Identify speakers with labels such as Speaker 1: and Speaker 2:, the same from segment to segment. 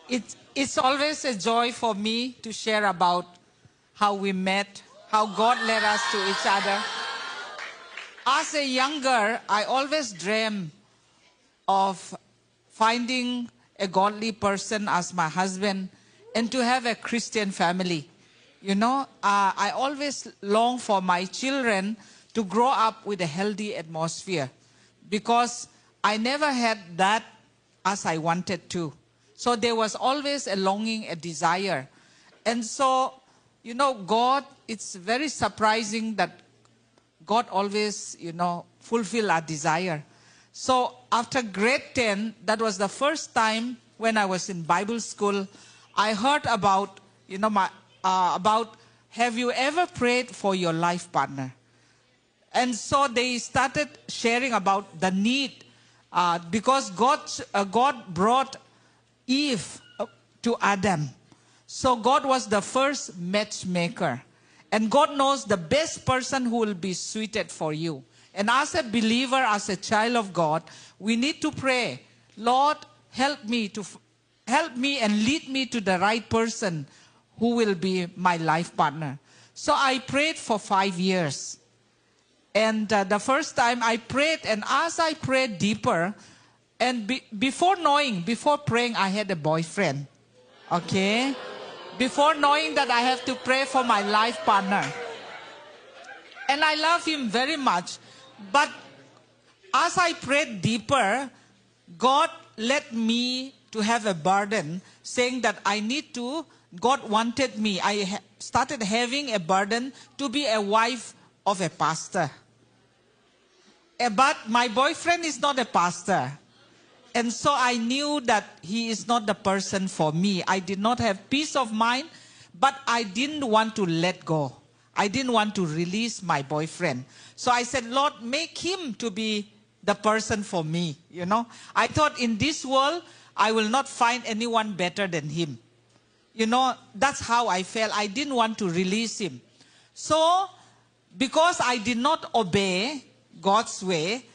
Speaker 1: It's always a joy for me to share about how we met, how God led us to each other. As a younger, I always dreamed of finding a godly person as my husband and to have a Christian family. I always long for my children to grow up with a healthy atmosphere because I never had that as I wanted to. So there was always a longing, a desire. And so, God, it's very surprising that God always, fulfill our desire. So after grade 10, that was the first time when I was in Bible school, I heard about, have you ever prayed for your life partner? And so they started sharing about the need because God brought Eve to Adam. So God was the first matchmaker. And God knows the best person who will be suited for you. And as a believer, as a child of God, we need to pray, Lord, help me and lead me to the right person who will be my life partner. So I prayed for 5 years. And the first time I prayed, and as I prayed deeper, and before praying, I had a boyfriend. Okay? Before knowing that I have to pray for my life partner. And I love him very much. But as I prayed deeper, God led me to have a burden saying that God wanted me. I started having a burden to be a wife of a pastor. But my boyfriend is not a pastor. And so I knew that he is not the person for me. I did not have peace of mind, but I didn't want to let go. I didn't want to release my boyfriend. So I said, Lord, make him to be the person for me. I thought in this world, I will not find anyone better than him. That's how I felt. I didn't want to release him. So because I did not obey God's way,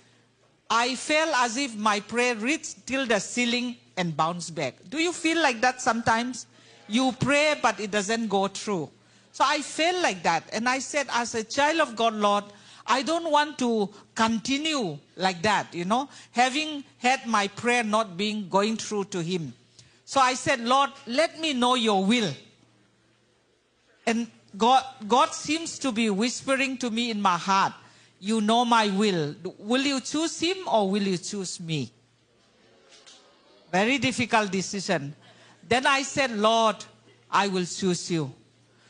Speaker 1: I felt as if my prayer reached till the ceiling and bounced back. Do you feel like that sometimes? You pray, but it doesn't go through. So I felt like that. And I said, as a child of God, Lord, I don't want to continue like that, having had my prayer not going through to him. So I said, Lord, let me know your will. And God seems to be whispering to me in my heart, you know my will. Will you choose him or will you choose me? Very difficult decision. Then I said, Lord, I will choose you.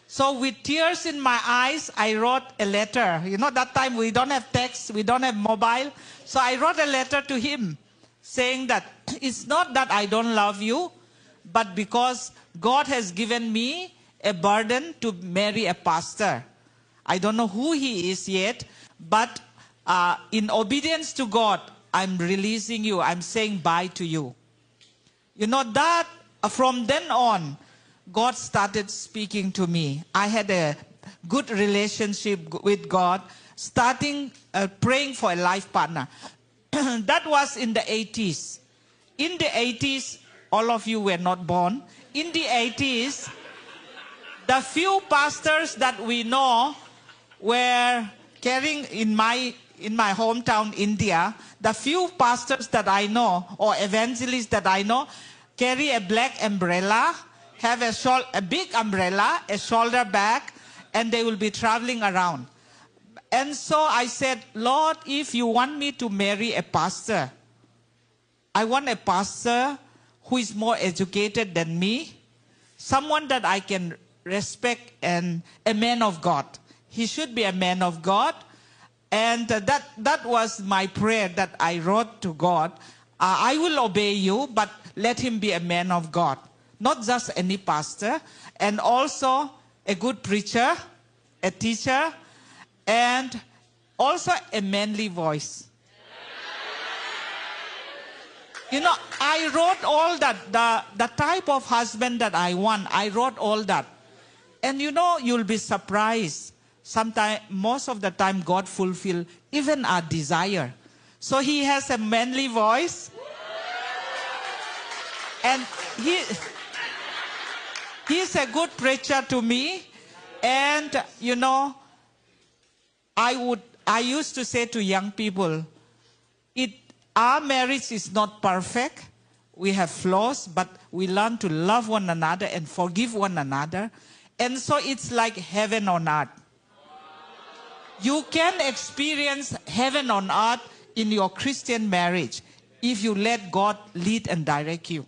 Speaker 1: So with tears in my eyes, I wrote a letter. That time we don't have text, we don't have mobile. So I wrote a letter to him saying that it's not that I don't love you, but because God has given me a burden to marry a pastor. I don't know who he is yet, but in obedience to God, I'm releasing you. I'm saying bye to you. That from then on, God started speaking to me. I had a good relationship with God, starting praying for a life partner. That was in the 80s. In the 80s, all of you were not born. In the 80s, the few pastors that we know were carrying in my hometown, India, the few pastors that I know, or evangelists that I know, carry a black umbrella, have a big umbrella, a shoulder bag, and they will be traveling around. And so I said, Lord, if you want me to marry a pastor, I want a pastor who is more educated than me, someone that I can respect, and a man of God. He should be a man of God. And that was my prayer that I wrote to God. I will obey you, but let him be a man of God. Not just any pastor. And also a good preacher, a teacher, and also a manly voice. I wrote all that. The type of husband that I want, I wrote all that. And you'll be surprised. Sometimes, most of the time, God fulfills even our desire. So he has a manly voice. And He's a good preacher to me. And, you know, I used to say to young people, our marriage is not perfect. We have flaws, but we learn to love one another and forgive one another. And so it's like heaven on earth. You can experience heaven on earth in your Christian marriage if you let God lead and direct you.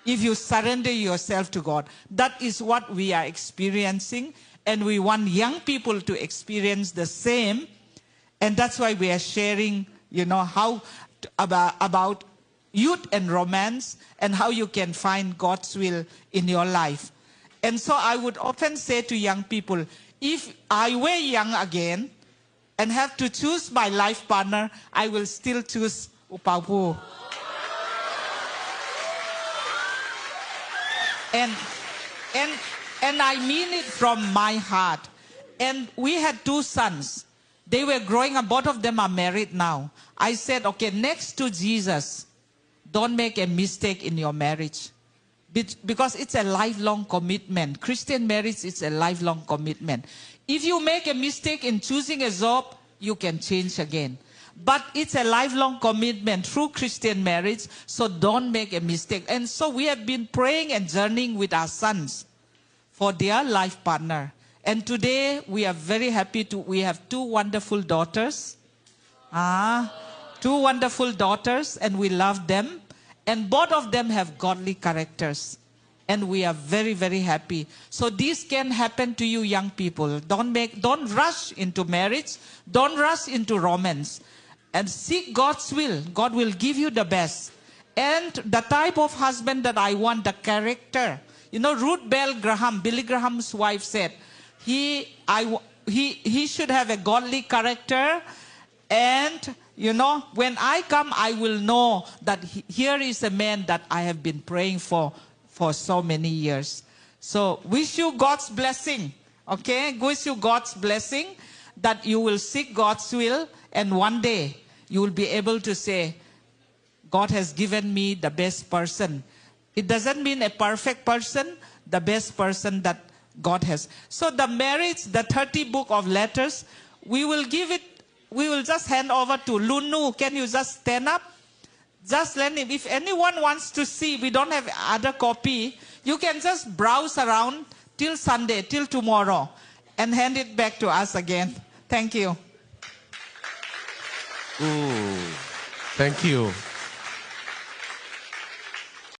Speaker 1: If you surrender yourself to God. That is what we are experiencing. And we want young people to experience the same. And that's why we are sharing, you know, about youth and romance and how you can find God's will in your life. And so I would often say to young people, if I were young again and have to choose my life partner, I will still choose Upapu. And I mean it from my heart. And we had 2 sons. They were growing up. Both of them are married now. I said, okay, next to Jesus, don't make a mistake in your marriage. Because it's a lifelong commitment. Christian marriage is a lifelong commitment. If you make a mistake in choosing a job, you can change again. But it's a lifelong commitment through Christian marriage, so don't make a mistake. And so we have been praying and journeying with our sons for their life partner. And today we are very happy we have 2 wonderful daughters. 2 wonderful daughters, and we love them. And both of them have godly characters. And we are very, very happy. So this can happen to you young people. Don't rush into marriage. Don't rush into romance. And seek God's will. God will give you the best. And the type of husband that I want, the character. You know, Ruth Bell Graham, Billy Graham's wife, said, he should have a godly character. And, you know, when I come, I will know that here is a man that I have been praying for so many years. So, wish you God's blessing. Okay? Wish you God's blessing that you will seek God's will. And one day, you will be able to say, God has given me the best person. It doesn't mean a perfect person, the best person that God has. So the marriage, the 30 book of letters, we will just hand over to Lunu. Can you just stand up? Just let him. If anyone wants to see, we don't have other copy. You can just browse around till Sunday, till tomorrow, and hand it back to us again. Thank you.
Speaker 2: Thank you.